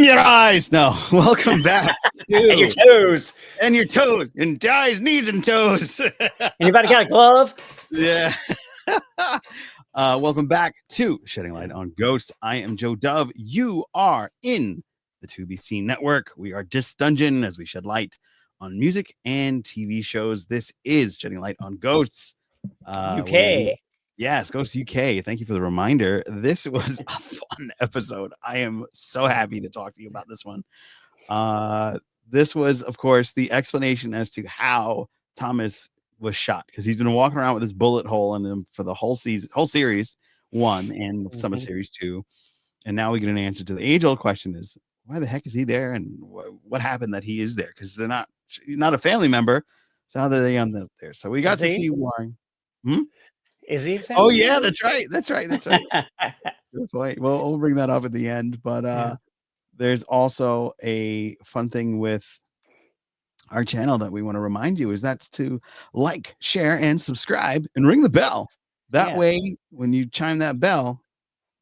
your eyes. No, welcome back And your to toes. and your toes and eyes, knees, and toes. Anybody got a glove? Yeah. Welcome back to Shedding Light on Ghosts. I am Joe Dove. You are in the To Be Seen Network. We are Disc Dungeon as we shed light on music and TV shows. This is Shedding Light on Ghosts. UK. Yes, Ghosts UK. Thank you for the reminder. This was a fun episode. I am so happy to talk to you about this one. This was, of course, the explanation as to how Thomas was shot, because he's been walking around with this bullet hole in him for the whole series 1 and summer series 2. And now we get an answer to the age-old question: is why the heck is he there, and what happened that he is there? Because they're not a family member. So how did they end up there? So we got to see why. Is he? Oh yeah, that's right. Good point. We'll bring that up at the end. But there's also a fun thing with our channel that we want to remind you is that's to like, share, and subscribe and ring the bell. That way, when you chime that bell,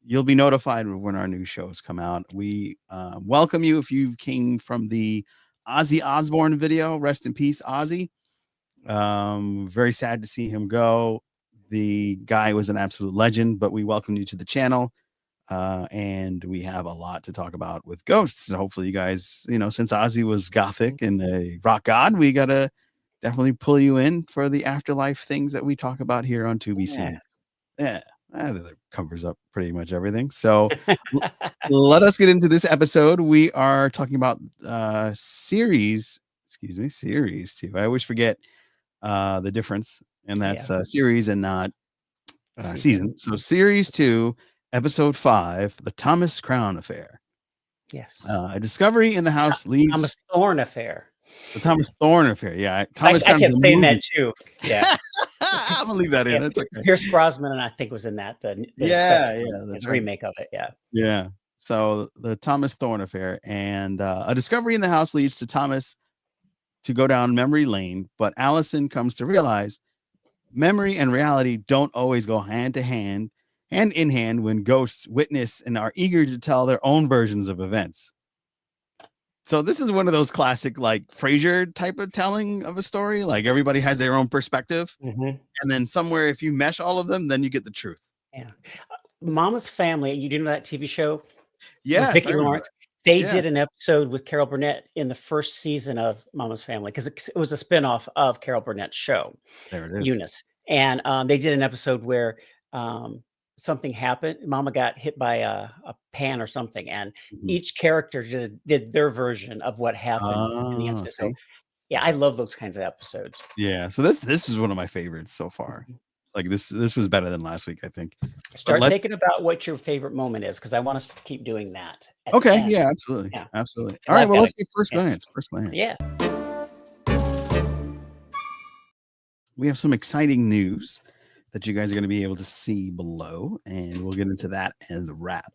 you'll be notified when our new shows come out. We welcome you if you came from the Ozzy Osbourne video. Rest in peace, Ozzy. Very sad to see him go. The guy was an absolute legend, but we welcome you to the channel. And we have a lot to talk about with ghosts. So hopefully you guys, since Ozzy was gothic and a rock god, we got to definitely pull you in for the afterlife things that we talk about here on 2BC. That covers up pretty much everything. So let us get into this episode. We are talking about series 2. I always forget the difference, and that's series and not season. So series 2, episode 5, the Thomas Crown Affair. Yes. A discovery in the house leads Thomas Thorne affair. The Thomas Thorne affair. Yeah. I kept saying that too. Yeah. I'm gonna leave that in. That's okay. Pierce Brosnan, and I think was in that. That's remake of it. Yeah. Yeah. So the Thomas Thorne affair, and a discovery in the house leads to Thomas to go down memory lane, but Allison comes to realize memory and reality don't always go hand in hand when ghosts witness and are eager to tell their own versions of events. So this is one of those classic, like Frasier type of telling of a story. Like everybody has their own perspective. And then somewhere, if you mesh all of them, then you get the truth. Yeah. Mama's Family. You do know that TV show? Yes. Vicki Lawrence. They did an episode with Carol Burnett in the first season of Mama's Family, because it was a spinoff of Carol Burnett's show. There it is. Eunice. And they did an episode where something happened. Mama got hit by a pan or something, and each character did their version of what happened. In the answer. So, I love those kinds of episodes. Yeah. So this is one of my favorites so far. Like this was better than last week, I think. Start thinking about what your favorite moment is, because I want us to keep doing that. Okay. Yeah, absolutely. Yeah. Absolutely. All right. Well, let's get first glance. Yeah. We have some exciting news that you guys are going to be able to see below, and we'll get into that as a wrap.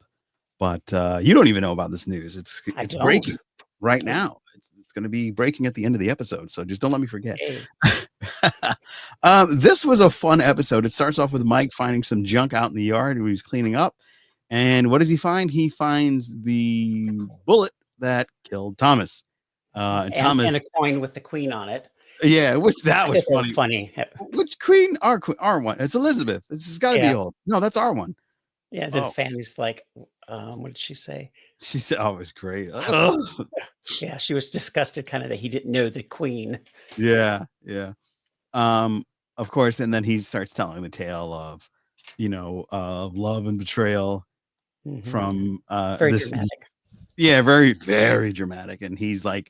But you don't even know about this news. It's breaking right now. It's going to be breaking at the end of the episode, so just don't let me forget. This was a fun episode. It starts off with Mike finding some junk out in the yard where he's cleaning up. And what does he find? He finds the bullet that killed Thomas. And a coin with the queen on it. Yeah, which that was funny. Which queen? R1. It's Elizabeth. It's got to be old. No, that's R1. Yeah, then Fanny's like, what did she say? She said, "Oh, it was great." Yeah, she was disgusted, kind of, that he didn't know the queen. Yeah. Of course, and then he starts telling the tale of, of love and betrayal from very dramatic. Yeah, very, very dramatic. And he's like,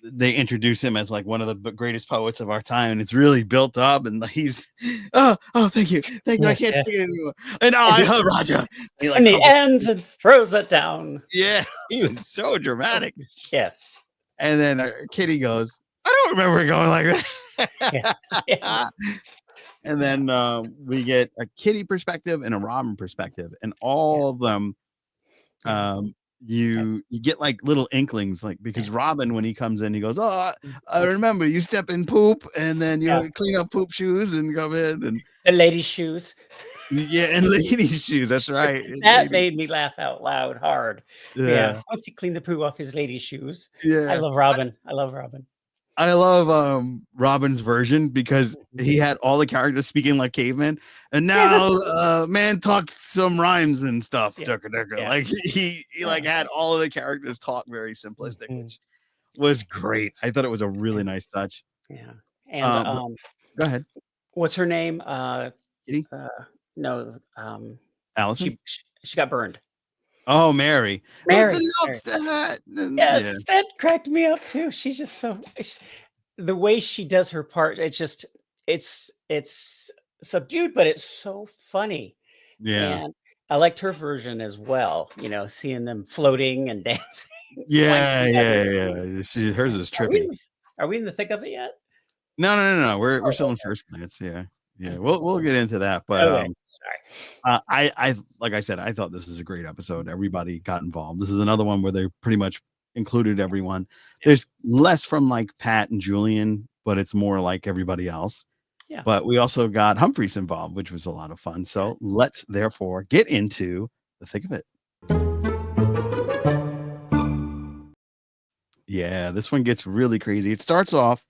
they introduce him as like one of the greatest poets of our time, and it's really built up. And he's, thank you, I can't take it anymore. And Raja. In the end, and throws it down. Yeah, he was so dramatic. Yes. And then Kitty goes, I don't remember it going like that. And then we get a Kitty perspective and a Robin perspective, and all of them. You get like little inklings, like, because Robin, when he comes in, he goes, I remember you step in poop, and then you clean up poop shoes and come in, and the ladies' shoes. Yeah, and ladies' shoes, that's right, and That lady made me laugh out loud hard. Yeah, yeah, once he cleaned the poo off his lady's shoes. I yeah. love Robin. I love Robin. I love, Robin's version because Mhm. he had all the characters speaking like cavemen, and Yeah, now, man talk some rhymes and stuff, yeah, durka durka, yeah, like, he, like, yeah. had all of the characters talk very simplistic, Mhm. which was great. I thought it was a Yeah, really nice touch. yeah, and, But go ahead, what's her name? Kitty? Uh, no, Allison? she got burned. Oh, Mary. With Mary, the Mary. lobster hat, and yeah. Yes, that cracked me up too. She's just so the way she does her part, it's just it's subdued, but it's so funny, Yeah. and I liked her version as well, seeing them floating and dancing, flying Yeah, together. yeah, yeah, she hers is Are we trippy. in are we in the thick of it yet? No, no, no, no, we're still Oh, in first glance, yeah. Yeah, okay. we'll get into that, but, Okay, sorry. I like I said, I thought this was a great episode. Everybody got involved. This is another one where they pretty much included everyone. Yeah, There's less from like Pat and Julian, but it's more like everybody else. yeah, But we also got Humphreys involved, which was a lot of fun. yeah, So let's therefore get into the thick of it. Yeah, this one gets really crazy. It starts off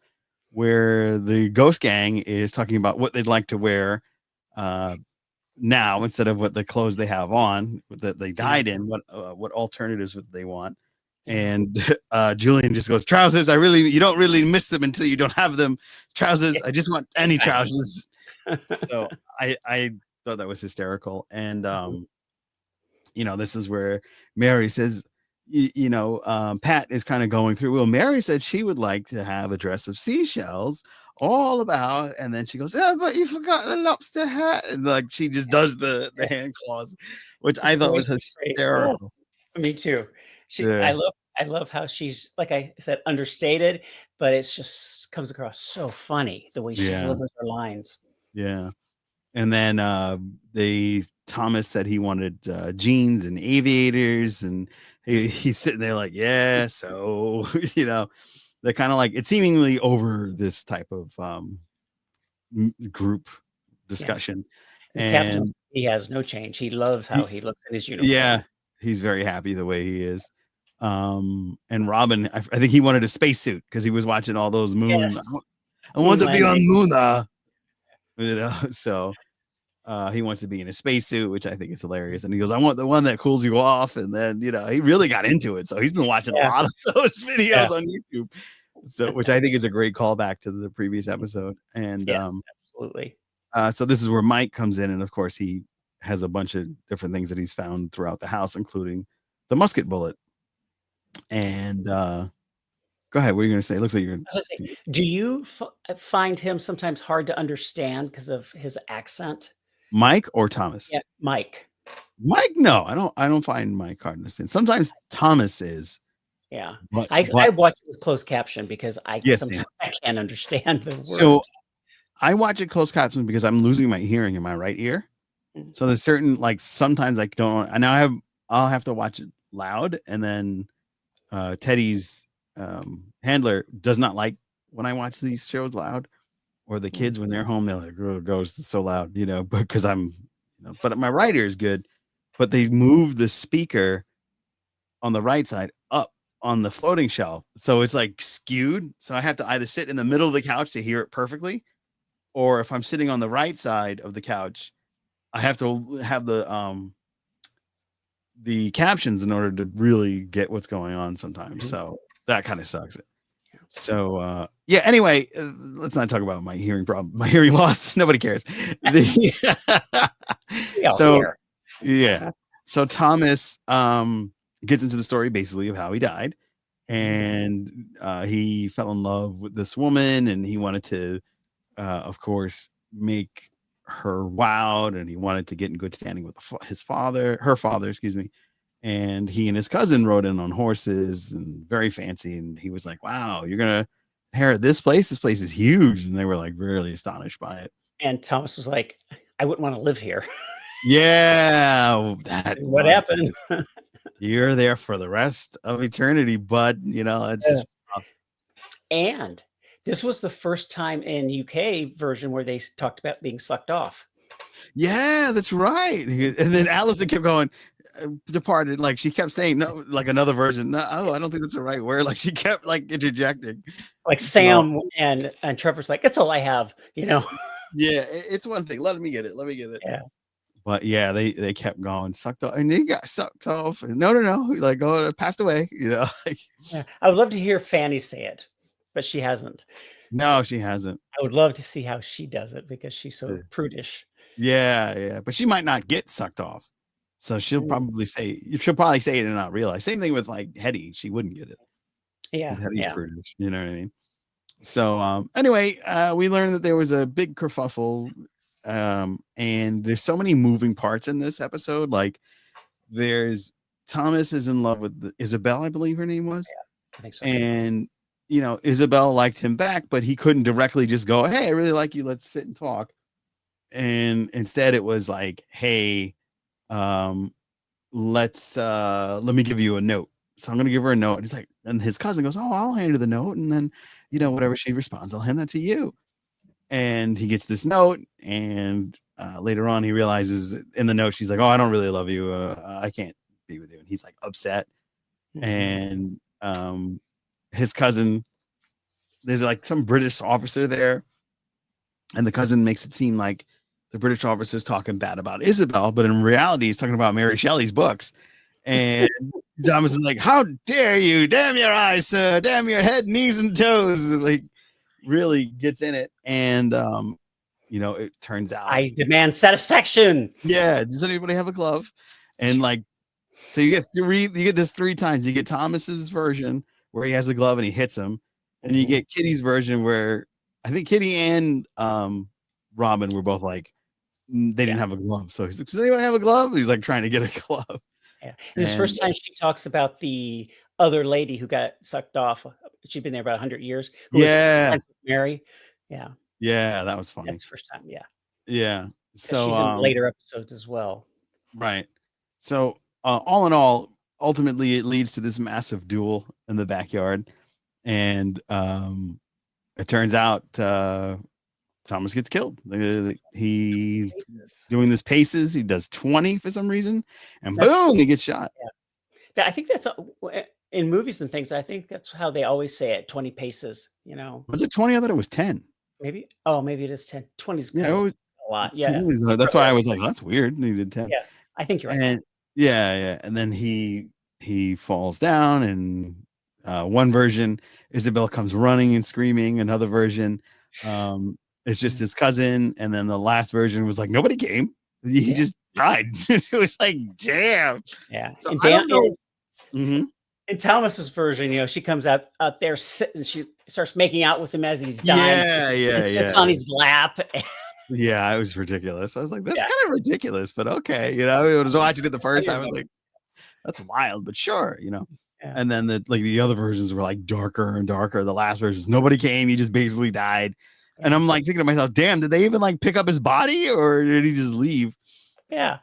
where the ghost gang is talking about what they'd like to wear uh, now instead of what the clothes they have on that they yeah, died in, what alternatives would they want? yeah. And Julian just goes, trousers. You don't really miss them until you don't have them. Trousers. Yeah, I just want any I trousers. know. So I thought that was hysterical. And Mhm. this is where Mary says, Pat is kind of going through. Well, Mary said she would like to have a dress of seashells all about, and then she goes, "Oh, but you forgot the lobster hat," and like she just does the Yeah, hand claws, which I just the thought way was she phrased yes, hysterical. me too. She Yeah, I love how she's, like I said, understated, but it's just comes across so funny the way she yeah, delivers her lines. yeah. And then they Thomas said he wanted jeans and aviators, and he's sitting there like, yeah, so they're kind of like it's seemingly over this type of group Yeah, discussion. the captain, And he has no change. He loves how he he looks in his yeah, uniform. he's very happy the way he is. And Robin, I think he wanted a spacesuit because he was watching all those Yes, I want moon to be on landing. moon, so he wants to be in a spacesuit, which I think is hilarious. And he goes, I want the one that cools you off. And then, he really got into it. So he's been watching a Yeah, lot of those yeah, videos on YouTube. So, which I think is a great callback to the previous episode. And yes, absolutely. so this is where Mike comes in, and of course he has a bunch of different things that he's found throughout the house, including the musket bullet. And go ahead. What are you going to say? It looks like you're I was gonna say, do you find him sometimes hard to understand because of his accent? Mike or Thomas. Yeah, Mike. Mike, no, I don't find Mike hard to understand. Sometimes Thomas is, Yeah. but I but watch it with closed caption because I yes, sometimes I can't understand the so words. I watch it closed captions because I'm losing my hearing in my right ear. Mhm. So there's certain like sometimes I don't, and now I'll have to watch it loud, and then Teddy's handler does not like when I watch these shows loud, or the Mhm. kids when they're home they're like, "Oh, it goes so loud," because but my right ear is good, but they move the speaker on the right side up on the floating shelf, so it's like skewed. So I have to either sit in the middle of the couch to hear it perfectly, or if I'm sitting on the right side of the couch, I have to have the captions in order to really get what's going on sometimes. Mhm. So that kind of sucks. So yeah, anyway, let's not talk about my hearing problem, my hearing loss. Nobody cares. The We all so here. yeah. So Thomas gets into the story basically of how he died. Mhm. And he fell in love with this woman, and he wanted to of course, make her wowed, and he wanted to get in good standing with her father, excuse me. And he and his cousin rode in on horses and very fancy. And he was like, "Wow, you're gonna inherit this place? This place is huge." And they were like really astonished by it. And Thomas was like, "I wouldn't wanna live here." Yeah, that And what line. happened? You're there for the rest of eternity, bud. Yeah. It's rough. And this was the first time in UK version where they talked about being sucked off. Yeah, that's right. And then Allison kept going, departed. Like she kept saying no, like another version. No, oh, I don't think that's the right word. Like she kept like interjecting. Like So Sam and Trevor's like, "It's all I have," you know? yeah, it's one thing. Let me get it. Let me get it. Yeah, But yeah, they kept going, sucked off, and he got sucked off. No, no, no. Like, oh, it passed away. Like, yeah. I would love to hear Fanny say it, but she hasn't. no, she hasn't. I would love to see how she does it because she's Uh, so prudish. Yeah, yeah. But she might not get sucked off. So Mm, she'll probably say it and not realize. Same thing with like Hetty. She wouldn't get it yeah, because Hetty's yeah, prudish. You know what I mean? So anyway, we learned that there was a big kerfuffle. And there's so many moving parts in this episode. Like there's Thomas is in love with Isabel, I believe her name was. I think so. And Isabel liked him back, but he couldn't directly just go, "Hey, I really like you. Let's sit and talk." And instead it was like, "Hey, um, let me give you a note." So I'm gonna give her a note. And he's like, and his cousin goes, "Oh, I'll hand her the note, and then whatever she responds, I'll hand that to you." And he gets this note, and later on he realizes in the note she's like, "Oh, I don't really love you. I can't be with you." And he's like upset. Mhm. And his cousin, there's like some British officer there, and the cousin makes it seem like the British officer is talking bad about Isabel, but in reality, he's talking about Mary Shelley's books. And Thomas is like, "How dare you? Damn your eyes, sir! Damn your head, knees, and toes!" Like, really gets in it, and it turns out, I demand satisfaction. yeah. Does anybody have a glove? And like, so you get this three times. You get Thomas's version where he has a glove and he hits him, and you Mhm. get Kitty's version where I think Kitty and Robin were both like they didn't Yeah, have a glove. So he's like, "Does anyone have a glove?" He's like trying to get a glove, yeah. And this and first time she talks about the other lady who got sucked off. She'd been there about 100 years, who was yeah, friends with Mary. Yeah, yeah, that was funny. that's the first time, yeah, Yeah. because So she's in later episodes as well. right. So all in all, ultimately it leads to this massive duel in the backyard, and it turns out Thomas gets killed. He's Faces. doing this paces. He does 20 for some reason, and That's boom, he gets shot. yeah. I think that's, in movies and things, I think that's how they always say it, 20 paces, you know? Was it 20? I thought it was 10. Maybe it is 10. 20 is Yeah, kind it of was a lot, 10 yeah. that's why I was like, "That's weird." And he did 10. Yeah, I think you're right. And yeah, yeah. And then he falls down, and one version, Isabel comes running and screaming. Another version, it's just Mm, his cousin. And then the last version was like nobody came. He yeah, just died. It was like, damn. yeah, So and I Dan don't know. Mhm. in Thomas's version, she comes out there sitting, she starts making out with him as he's dying Yeah, and yeah, sits yeah, on yeah. his lap. Yeah, it was ridiculous. I was like, that's Yeah, kind of ridiculous, but okay. I was watching it the I first do time. I was remember. like, that's wild, but sure. Yeah, And then the other versions were like darker and darker. The last versions, nobody came. He just basically died. And yeah, I'm like thinking to myself, damn, did they even like pick up his body or did he just leave? yeah.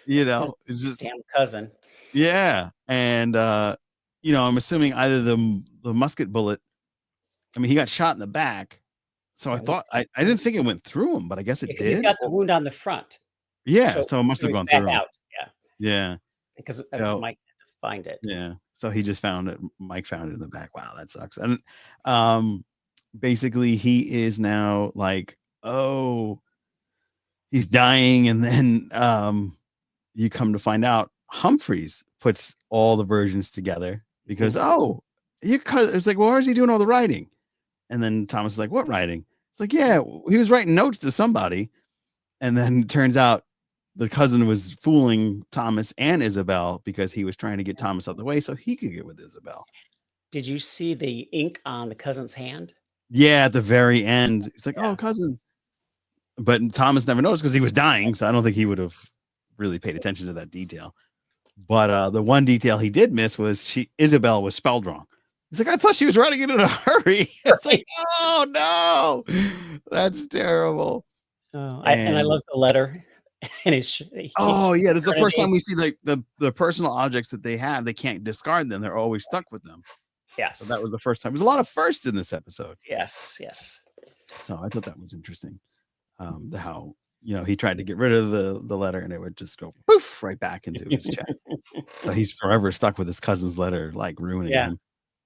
His It's just damn cousin. yeah. And I'm assuming either the musket bullet. I mean, he got shot in the back. So I Yeah, thought I didn't think it went through him, but I guess it because he's did. got the wound on the front, Yeah, so so it must have he's gone back through him. out. Yeah, Yeah. because that's So Mike had to find it. yeah. So he just found it. Mike found it in the back. Wow, that sucks. And um basically he is now like, oh, he's dying. And then you come to find out Humphreys puts all the versions together because, Mhm. oh, it's like, well, where's he doing all the writing? And then Thomas is like, what writing? It's like, yeah, he was writing notes to somebody. And then it turns out the cousin was fooling Thomas and Isabel because he was trying to get Thomas out of the way so he could get with Isabel. Did you see the ink on the cousin's hand? Yeah, at the very end, it's like, oh, Yeah. cousin. But Thomas never noticed because he was dying, so I don't think he would have really paid attention to that detail. But the one detail he did miss was Isabel was spelled wrong. He's like, I thought she was writing it in a hurry. It's like, Right. oh no, that's terrible. Oh, I And love the letter, and he keeps oh yeah, this is the first eternity. time we see like the personal objects that they have. They can't discard them. They're always stuck with them. So that Yes. was the first time. There's a lot of firsts in this episode. Yes, yes. So I thought that was interesting. The how. he tried to get rid of the letter, and it would just go poof right back into his chest. So he's forever stuck with his cousin's letter, like ruining Yeah. him. Ugh,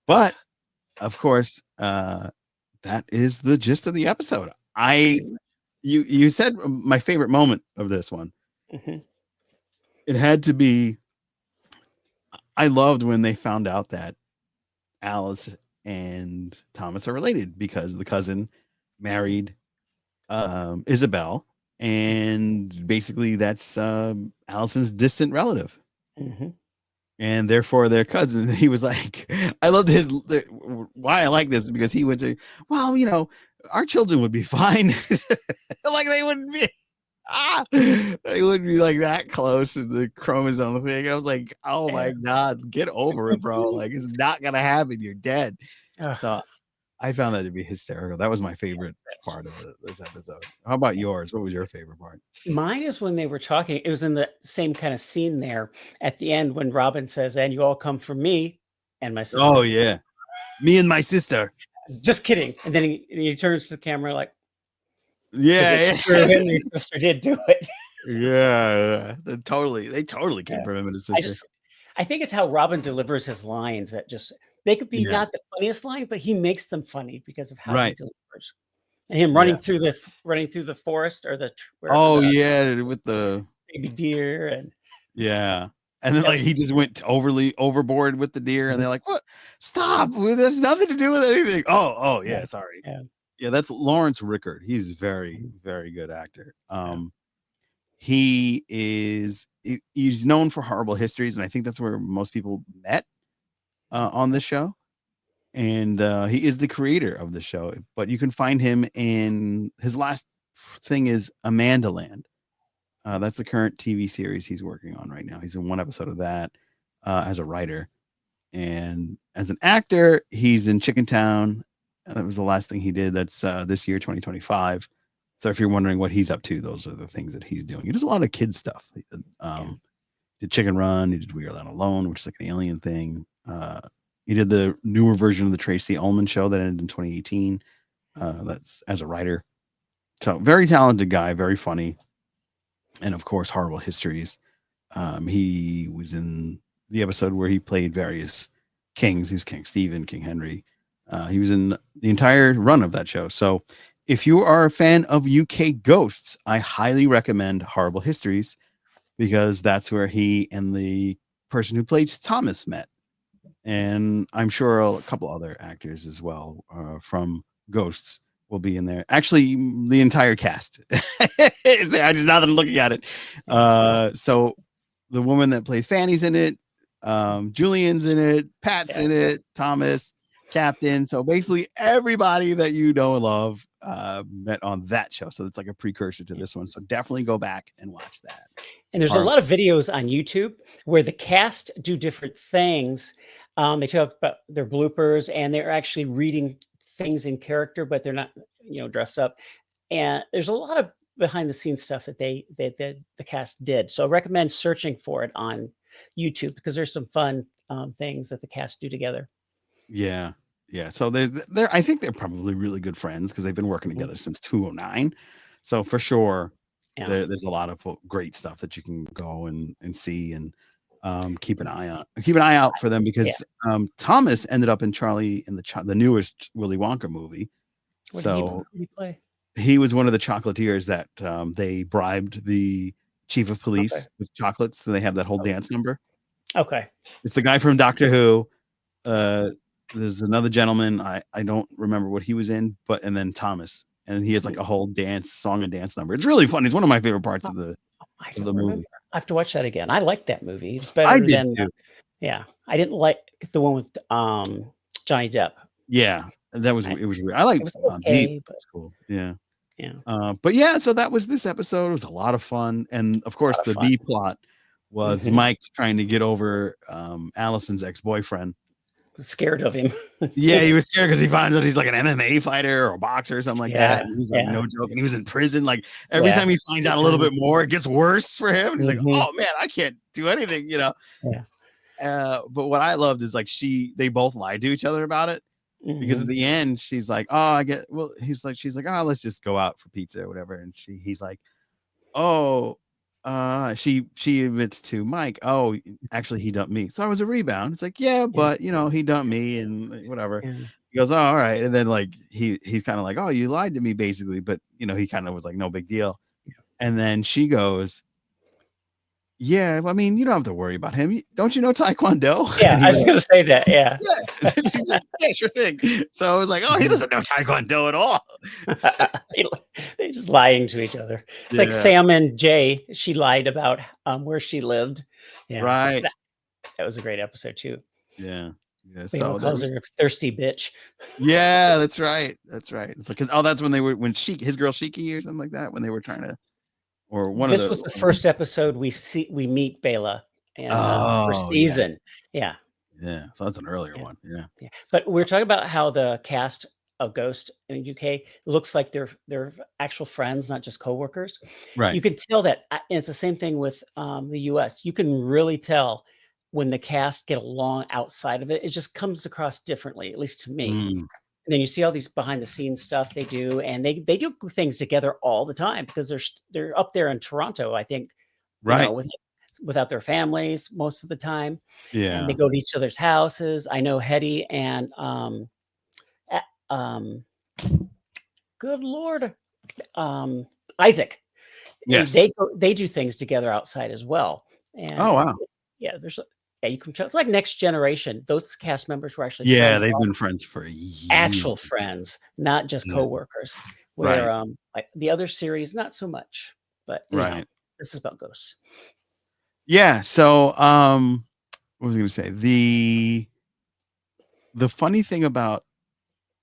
But of course, that is the gist of the episode. I pretty much. you said my favorite moment of this one. Mhm. It had to be. I loved when they found out that Alice and Thomas are related because the cousin married Isabel, and basically that's Allison's distant relative, Mhm. and therefore their cousin. He was like, I loved why I like this because he would say, "Well, our children would be fine, like they wouldn't be." They wouldn't be like that close in the chromosome thing. I was like, oh Yeah. my God, get over it, bro. Like, it's not gonna happen. You're dead. Ugh, So I found that to be hysterical. That was my favorite part of this episode. How about yours? What was your favorite part? mine is when they were talking, it was in the same kinda scene there at the end when Robin says, "And you all come from me and my Oh sister." yeah. Me and my sister. Just kidding, and then he turns to the camera like, "'Cause it's Yeah, true, yeah. Henry's sister did do it." Yeah. They totally came Yeah. from him and his I sister. just I think it's how Robin delivers his lines that just they could be Yeah. not the funniest line, but he makes them funny because of how he Right. delivers. And him Yeah. running through the forest or wherever Oh the yeah, with the baby deer and yeah. And then yep. like he just went overly overboard with the deer, and Mhm. they're like, "What? Stop! Well, that's nothing to do with anything." Oh Yeah. yeah, sorry. Yeah. Yeah, that's Lawrence Rickard. He's very, Mhm. very good actor. Yeah. He's known for Horrible Histories, and I think that's where most people met on this show. And he is the creator of the show. But you can find him in his last thing is Amanda Land. That's the current TV series he's working on right now. He's in one episode of that as a writer, and as an actor, he's in Chicken Town. That was the last thing he did. That's this year, 2025. So if you're wondering what he's up to, those are the things that he's doing. He does a lot of kid stuff. Yeah. Did Chicken Run. He did We Are Not Alone, which is like an alien thing. He did the newer version of the Tracy Ullman show that ended in 2018. That's as a writer. So very talented guy, very funny, and of course, Horrible Histories. He was in the episode where he played various kings. He was King Stephen, King Henry. He was in the entire run of that show. So, if you are a fan of UK ghosts, I highly recommend Horrible Histories because that's where he and the person who plays Thomas met. And I'm sure a couple other actors as well from Ghosts will be in there. Actually, the entire cast. I just now that I'm looking at it. Yeah. So the woman that plays Fanny's in it. Julian's in it. Pat's Yeah. in it. Thomas, Captain. So basically, everybody that you know and love met on that show. So it's like a precursor to this one. So definitely go back and watch that. And there's a Horrible. lot of videos on YouTube where the cast do different things. They talk about their bloopers and they're actually reading things in character, but they're not, dressed up. And there's a lot of behind the scenes stuff that that the cast did. So I recommend searching for it on YouTube because there's some fun things that the cast do together. Yeah. Yeah. So they're I think they're probably really good friends because they've been working Mhm. together since 209. So for sure, Yeah. there's a lot of great stuff that you can go and see and keep an eye out for them Yeah. because Thomas ended up in Charlie in the newest Willy Wonka movie. What So did he play? he was one of the chocolatiers that they bribed the chief of Okay. police with chocolates. So they have that whole dance number. Okay. It's the guy from Doctor Who. Uh, there's another gentleman, I don't remember what he was in, but and then Thomas, and he has like Mhm. a whole song and dance number. It's really fun. It's one of my favorite parts Oh, of the I of don't the remember. movie. I have to watch that again. I liked that movie. It's I better did than too. yeah. I didn't like the one with Johnny Depp. Yeah, that was I it was weird. I It liked was Veep. okay, but It's cool. Yeah. yeah, But yeah, so that was this episode. It was a lot of fun, and of a lot course, of the fun. B plot was Mhm. Mike trying to get over Allison's ex boyfriend. Scared of him. Yeah, he was scared because he finds out he's like an MMA fighter or a boxer or something like that, Yeah, and he's like, yeah, no joke, and he was in prison. Like every yeah. time he finds Every out a little time. bit more, it gets worse for him. And he's like, Mhm. oh man, I can't do anything. Yeah. But what I loved is like they both lied to each other about it because at Mhm. the end she's like, oh, I get well, she's like, oh, let's just go out for pizza or whatever, and he's like, oh, she admits to Mike, "Oh, actually, he dumped me, so I was a rebound." It's like, "Yeah, Yeah, but, he dumped me and whatever." yeah. He goes, "Oh, alright," and then, like, he's kinda like, "Oh, you lied to me," basically, but, he kinda was like, "No big deal." And then she goes, "Yeah, well, I mean, you don't have to worry about him. Y Don't you know Taekwondo?" Yeah, And I he's was like, gonna say that, yeah. "Yeah." She's like, "Yeah, sure thing." So I was like, "Oh, he Mhm. doesn't know Taekwondo at all." They li They just lying to each other. It's like Yeah, Sam and Jay, she lied about, where she lived. Yeah, right. that was a great episode too. Yeah, yeah, Bela so there calls was her a thirsty bitch. yeah, that's right. It's like 'cause that's when they were when his girl Shiki or something like that, when they were trying to or one of This the was the first episode we meet Bela in, the first oh, yeah, season. Yeah, yeah, so that's an earlier yeah, one, yeah. yeah. But we're talking about how the cast of Ghost in the UK looks like they're actual friends, not just coworkers. Right, You can tell that and it's the same thing with, the US. You can really tell when the cast get along outside of it. It just comes across differently, at least to me. mm, And then you see all these behind the scenes stuff they do, and they do things together all the time because they're up there in Toronto, I think, right, without their families most of the time, and they yeah, go to each other's houses. I know Hetty and, a good lord, um, Isaac, yes. they do things together outside as well, and Oh, wow. yeah, yeah, you can tell it's like Next Generation. Those cast members were actually Yeah, friends. they've been friends for years. Actual friends, not just Yeah, coworkers, where, right, like, the other series, not so much, but anyhow, right. this is about ghosts. Yeah, so, what was I gonna say? The funny thing about,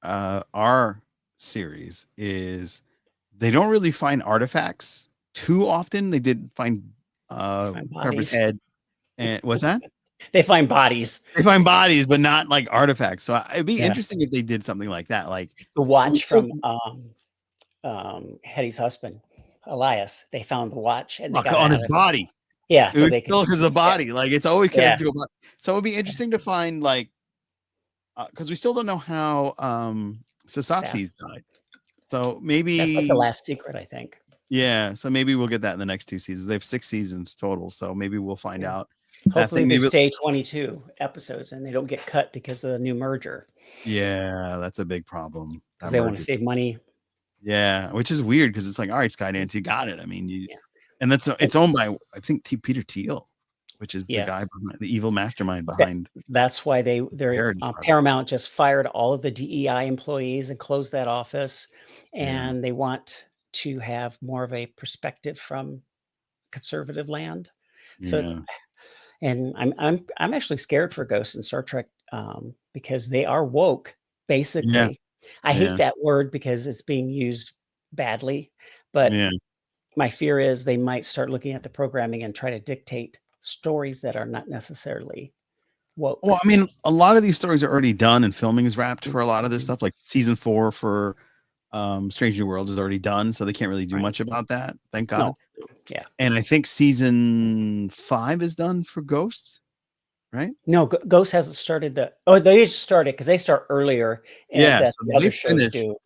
our series is they don't really find artifacts too often. They did find, They find Trevor's bodies. head and what's that? They find bodies. They find bodies, but not, like, artifacts, so it'd be Yeah. interesting if they did something like that, like, The we watch still from, Hetty's husband, Elias, they found the watch and they look got it on out his of body. yeah, It so was they could still 'cause of the yeah, body, like, it's always yeah, connected to a body. So it'd be interesting to find, like, because we still don't know how, Sasopsis Sass. died. So That's like the maybe last secret, I think. yeah, so maybe we'll get that in the next 2 seasons. They have 6 seasons total, so maybe we'll find Yeah. out that Hopefully, thing. they Maybe stay 22 episodes and they don't get cut because of the new merger yeah, that's a big problem. because That they wanna merger. save money. Yeah, which is weird because it's like, "Alright, Skydance, you got it." I mean, you Yeah, and that's and it's owned by, I think, Peter Thiel, which is the guy yes. behind the evil mastermind That behind that's why the they're Heritage Project. Paramount just fired all of the DEI employees and closed that office, Yeah, and they want to have more of a perspective from conservative land. So it's yeah, and I'm actually scared for Ghosts in Star Trek, because they are woke, yeah, basically. I hate yeah, that word because it's being used badly, but yeah. my fear is they might start looking at the programming and try to dictate stories that are not necessarily Well, woke. I mean, a lot of these stories are already done and filming is wrapped Mm, for a lot of this mm, stuff, like season 4 for, Strange New Worlds is already done, so they can't really do right. much about that, thank No, God. no, yeah. And I think season 5 is done for Ghosts, right? No, Ghost hasn't started they just started because they start earlier, Yeah, that so the they other shows finished. do.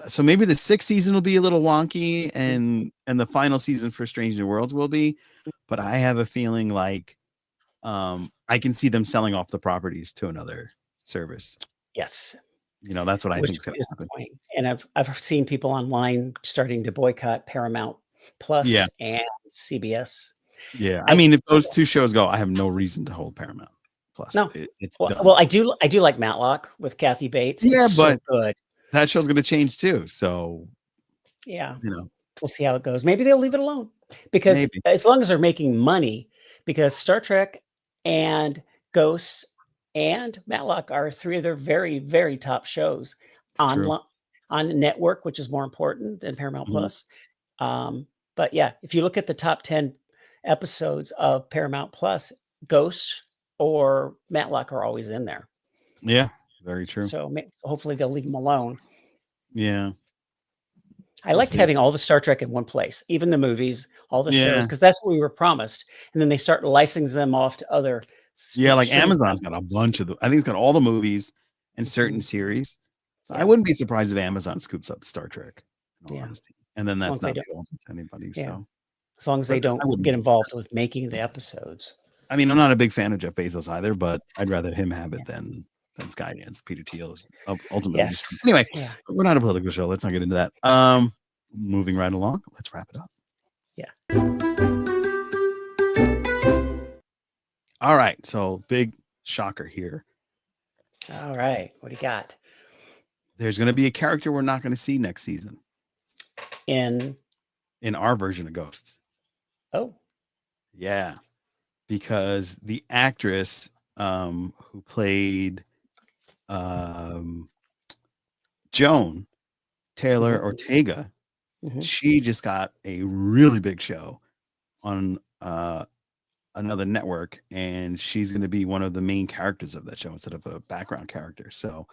So maybe the 6th season will be a little wonky Mm, and the final season for Strange New Worlds will be, but I have a feeling like, I can see them selling off the properties to another service. yes, That's what I which think is would gonna be happen. disappointing, and I've seen people online starting to boycott Paramount Yeah, Plus and CBS. yeah. I I mean, if those 2 shows go, I have no reason to hold Paramount Plus. no. It's Well, done. I do like Matlock with Kathy Bates. It's Yeah, so but good. that show's gonna change too, so, Yeah. you know, We'll see how it goes. Maybe they'll leave it alone because maybe. as long as they're making money, because Star Trek and Ghosts and Matlock are 3 of their very, very top shows on True. on network, which is more important than Paramount Mhm. Plus. But yeah, if you look at the top 10 episodes of Paramount Plus, Ghosts or Matlock are always in there. Yeah, very true. So hopefully they'll leave them alone. Yeah, I we'll liked see. having all the Star Trek in one place, even the movies, all the shows, Yeah. because that's what we were promised, and then they start licensing them off to other Yeah, like streaming Amazon's got platforms. a bunch of the I think it's got all the movies and certain Mhm. series. So I Yeah, wouldn't be surprised if Amazon scoops up Star Trek, in all yeah. honesty. and then As long that's as they not don't available to anybody, yeah, so as long as they but I don't wouldn't get be involved that's with making the episodes. I mean, I'm not a big fan of Jeff Bezos either, but I'd rather him have Yeah. it than Skydance. Peter Thiel is ultimately just Yes. anyway, Yeah. we're not a political show, let's not get into that. Moving right along, let's wrap it up. Yeah. Alright, so big shocker here. All right. What do you got? There's gonna be a character we're not gonna see next season In in our version of Ghosts. oh, Yeah, because the actress, who played, um, Joan, Taylor mhm, Ortega, mhm. she just got a really big show on, another network, and she's gonna be one of the main characters of that show instead of a background character, so,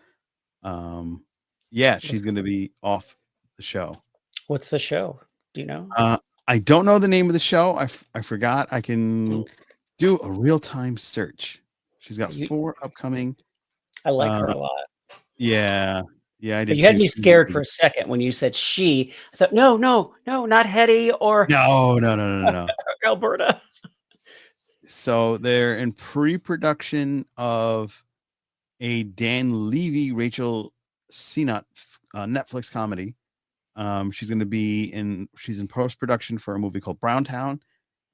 um, yeah, she's What's gonna be off the show. what's the show? Do you know? Uh, I don't know the name of the show, I forgot. I can Mm. do a real-time search. She's got You 4 upcoming, I like uh her a lot. yeah, yeah, I But did you had too. me She's scared really for good. a second when you said "she." I thought, "No, no, no, not Hetty or No, no, no, no, no. Alberta." So, they're in pre-production of a Dan Levy, Rachel Sennott Netflix comedy. She's in post-production for a movie called Browntown,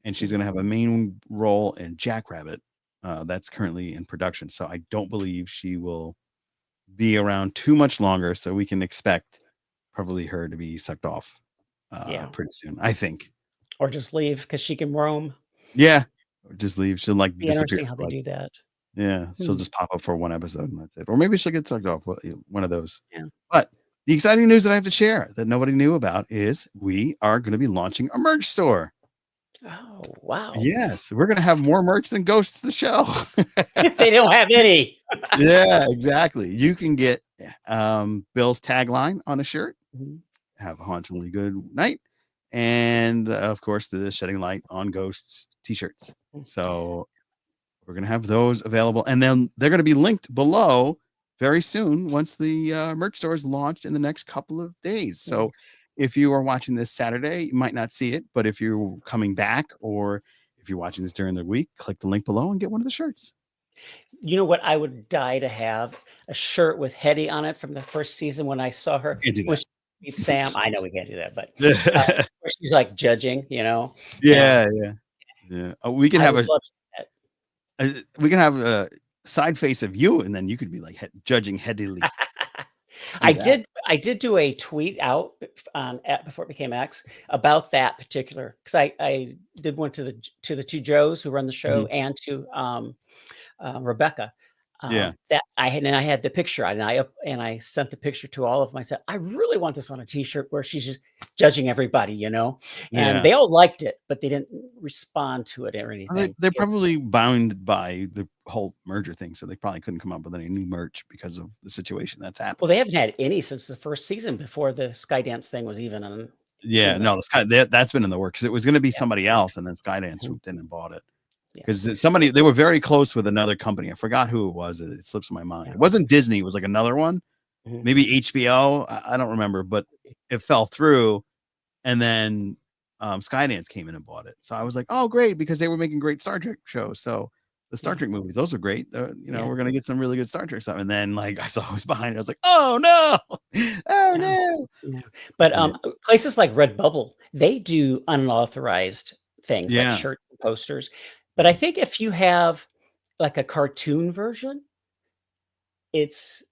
and she's Mhm. gonna have a main role in Jackrabbit, that's currently in production, so I don't believe she will be around too much longer, so we can expect probably her to be sucked off, Yeah, pretty soon, I think. or just leave because she can roam. Yeah, or just leave, she'll, like, Be disappear interesting how for, they like do that. yeah, she'll Hmm, just pop up for 1 episode and that's it, or maybe she'll get sucked off, one of those. yeah. But the exciting news that I have to share that nobody knew about is we are gonna be launching a merch store. Oh, wow. Yes, we're gonna have more merch than Ghosts the Show. They don't have any. Yeah, exactly. You can get, Bill's tagline on a shirt, Mhm, "Have a hauntingly good night," and, of course, the Shedding Light on Ghosts t-shirts. mm, So, we're gonna have those available, and then they're gonna be linked below very soon once the, merch store is launched in the next couple of days. So, nice. if you are watching this Saturday, you might not see it, but if you're coming back or if you're watching this during the week, click the link below and get one of the shirts. You know what I would die to have? A shirt with Hetty on it from the 1st season when I saw her Can't do when that. she meets Sam. I know we can't do that, but, where she's, like, judging, and Yeah, yeah, yeah. We could I have would love that. we can have a side face of you, and then you could be, like, judging headily. Do that. I did do a tweet out on at before it became X about that particular because I did one to the 2 Joes who run the show Mhm. and to, Rebecca. Yeah, That I had the picture and I sent the picture to all of them. I said, "I really want this on a T-shirt where she's just judging everybody," and yeah. they all liked it, but they didn't respond to it or They anything they're because probably bound by the whole merger thing, so they probably couldn't come up with any new merch because of the situation that's well, happened. they haven't had any since the 1st season before the Skydance thing was even in Yeah, the no, the Sky that's been in the works. It was gonna be yeah, somebody else, and then Skydance mhm, swooped in and bought it. yeah, 'Cause somebody they were very close with another company. I forgot who it was. It slips my mind. yeah, It wasn't Disney, it was, like, another one. mhm. Maybe HBO, I don't remember, but it fell through, and then, Skydance came in and bought it. So I was like, "Oh, great," because they were making great Star Trek shows. So the Star Yeah, Trek movies, those are great. yeah, We're gonna get some really good Star Trek stuff. And then, like, I saw it was behind it. I was like, "Oh, no. Oh, yeah, no." yeah. But, Yeah. places like Redbubble, they do unauthorized things like Yeah. shirts and posters. But I Mhm. think if you have, like, a cartoon version, it's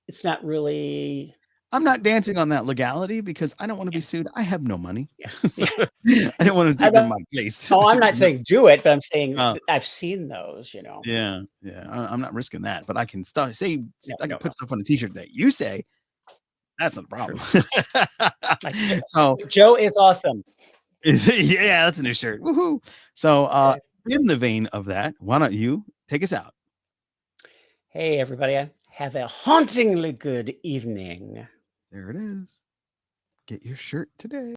it's not really I'm not dancing on that legality because I don't wanna be yeah, sued. I have no money. yeah, yeah. I don't wanna I take in don't my place. no, I'm not saying do it, but I'm saying Uh, I've seen those. yeah, yeah. I'm not risking that, but I can No, I can no, no. put stuff on a t-shirt that you say. That's not a problem. True. Like, So, Joe is awesome. yeah, that's a new shirt. Woohoo. So, Okay. in the vein of that, why don't you take us out? Hey, everybody. Have a hauntingly good evening. There it is. Get your shirt today.